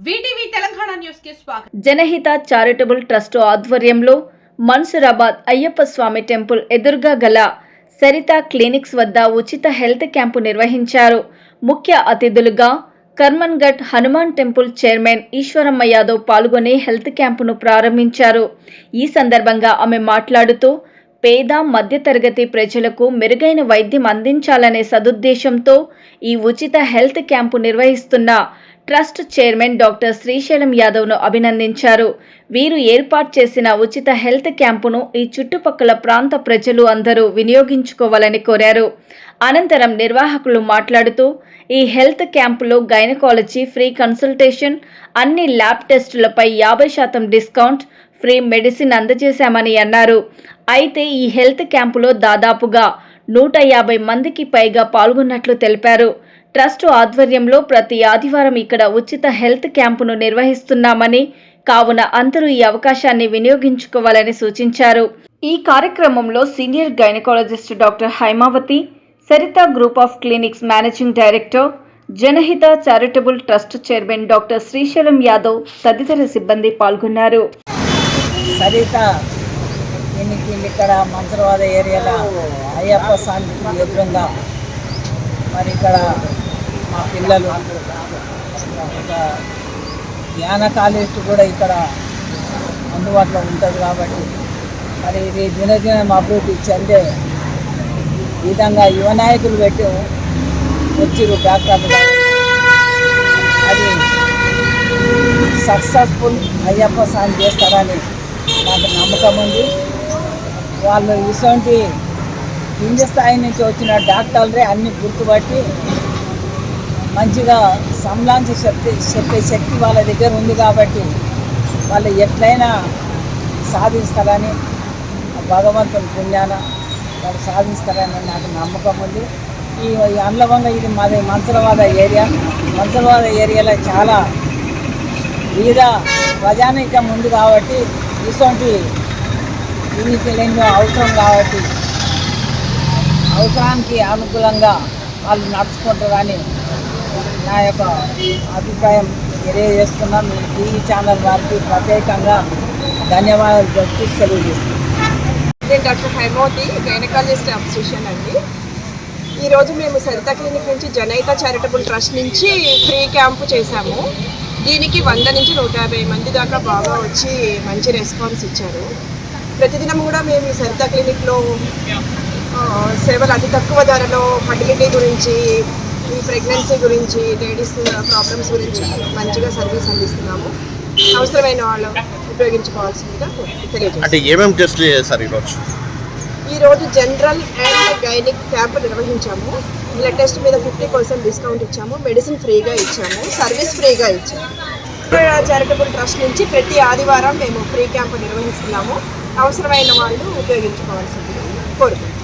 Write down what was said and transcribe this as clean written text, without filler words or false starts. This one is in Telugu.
వీటీవీ తెలంగాణ న్యూస్ కి స్వాగతం. జనహిత చారిటబుల్ ట్రస్ట్ ఆధ్వర్యంలో మన్సూరాబాద్ అయ్యప్ప స్వామి టెంపుల్ ఎదురుగా గల సరిత క్లినిక్స్ వద్ద ఉచిత హెల్త్ క్యాంపు నిర్వహించారు. ముఖ్య అతిథులుగా కర్మన్ఘట్ హనుమాన్ టెంపుల్ చైర్మన్ ఈశ్వరమ్మ యాదవ్ పాల్గొని హెల్త్ క్యాంపును ప్రారంభించారు. ఈ సందర్భంగా ఆమె మాట్లాడుతూ పేద మధ్యతరగతి ప్రజలకు మెరుగైన వైద్యం అందించాలనే సదుద్దేశంతో ఈ ఉచిత హెల్త్ క్యాంపు నిర్వహిస్తున్న ట్రస్ట్ చైర్మన్ డాక్టర్ శ్రీశైలం యాదవ్ను అభినందించారు. వీరు ఏర్పాటు చేసిన ఉచిత హెల్త్ క్యాంపును ఈ చుట్టుపక్కల ప్రాంత ప్రజలు అందరూ వినియోగించుకోవాలని కోరారు. అనంతరం నిర్వాహకులు మాట్లాడుతూ ఈ హెల్త్ క్యాంపులో గైనకాలజీ ఫ్రీ కన్సల్టేషన్, అన్ని ల్యాబ్ టెస్టులపై 50% డిస్కౌంట్, ఫ్రీ మెడిసిన్ అందజేశామని అన్నారు. అయితే ఈ హెల్త్ క్యాంపులో దాదాపుగా 150 మందికి పైగా పాల్గొన్నట్లు తెలిపారు. ట్రస్ట్ ఆధ్వర్యంలో ప్రతి ఆదివారం ఇక్కడ ఉచిత హెల్త్ క్యాంపును నిర్వహిస్తున్నామని, కావున అందరూ ఈ అవకాశాన్ని వినియోగించుకోవాలని సూచించారు. ఈ కార్యక్రమంలో senior gynaecologist doctor Haimavathi, Saritha group of clinics managing director, Janahita charitable trust chairman doctor Srisailam Yadav తదితర సిబ్బంది పాల్గొన్నారు. సరిత ఇక్కడ మన్సూరాబాద్ ఏరియాలో అయ్యప్ప స్వామికి ఎదురుగా మరి ఇక్కడ మా పిల్లలు ఒక జ్ఞానకాలిస్ట్ కూడా ఇక్కడ అందుబాటులో ఉంటుంది కాబట్టి మరి ఇది దినదినం అభివృద్ధి చెందే విధంగా యువ నాయకులు పెట్టి వచ్చిరు డాక్టర్లు. అది సక్సెస్ఫుల్ అయ్యప్ప స్వామి చేస్తారని నాకు నమ్మకం ఉంది. వాళ్ళు ఇటువంటి కింది స్థాయి నుంచి వచ్చిన డాక్టర్లే అన్ని గుర్తుపట్టి మంచిగా సంలాంచి చెప్పే శక్తి వాళ్ళ దగ్గర ఉంది కాబట్టి వాళ్ళు ఎట్లయినా సాధిస్తారని భగవంతుని పుణ్యాన వాళ్ళు సాధిస్తారని నాకు నమ్మకం ఉంది. ఈ అండ్లవంగ ఇది మాది మన్సూరాబాద్ ఏరియాలో చాలా వివిధ ప్రజానీకం ఉంది కాబట్టి ఇటువంటి దీనికి ఎన్నో అవసరం కాబట్టి అవసరానికి అనుకూలంగా వాళ్ళు నడుచుకుంటారని నా యొక్క అభిప్రాయం తెలియజేస్తున్నాం. మీ టీవీ ఛానల్ వారికి ప్రత్యేకంగా ధన్యవాదాలు చెప్తూ తెలియజేస్తున్నాను. నేను డాక్టర్ హైమావతి, గైనకాలజిస్ట్ అసోసియేషన్ అండి. ఈరోజు మేము సరిత క్లినిక్ నుంచి జనహిత చారిటబుల్ ట్రస్ట్ నుంచి ఫ్రీ క్యాంపు చేశాము. దీనికి 100 నుంచి 150 మంది దాకా బాగా వచ్చి మంచి రెస్పాన్స్ ఇచ్చారు. ప్రతిదినం కూడా మేము ఈ సరిత క్లినిక్లో సేవలు అతి తక్కువ ధరలో ఫర్టిలిటీ గురించి, ఈ ప్రెగ్నెన్సీ గురించి, లేడీస్ ప్రాబ్లమ్స్ గురించి మంచిగా సర్వీస్ అందిస్తున్నాము. అవసరమైన వాళ్ళు ఉపయోగించుకోవాల్సిందిగా తెలియజేస్తాము. ఈరోజు జనరల్ అండ్ గైనిక్ క్యాంప్ నిర్వహించాము. బ్లడ్ టెస్ట్ మీద 50% డిస్కౌంట్ ఇచ్చాము, మెడిసిన్ ఫ్రీగా ఇచ్చాము, సర్వీస్ ఫ్రీగా ఇచ్చాము. చారిటబుల్ ట్రస్ట్ నుంచి ప్రతి ఆదివారం మేము ఫ్రీ క్యాంప్ నిర్వహిస్తున్నాము. అవసరమైన వాళ్ళు ఉపయోగించుకోవాల్సిందిగా కోరుకుంటున్నాము.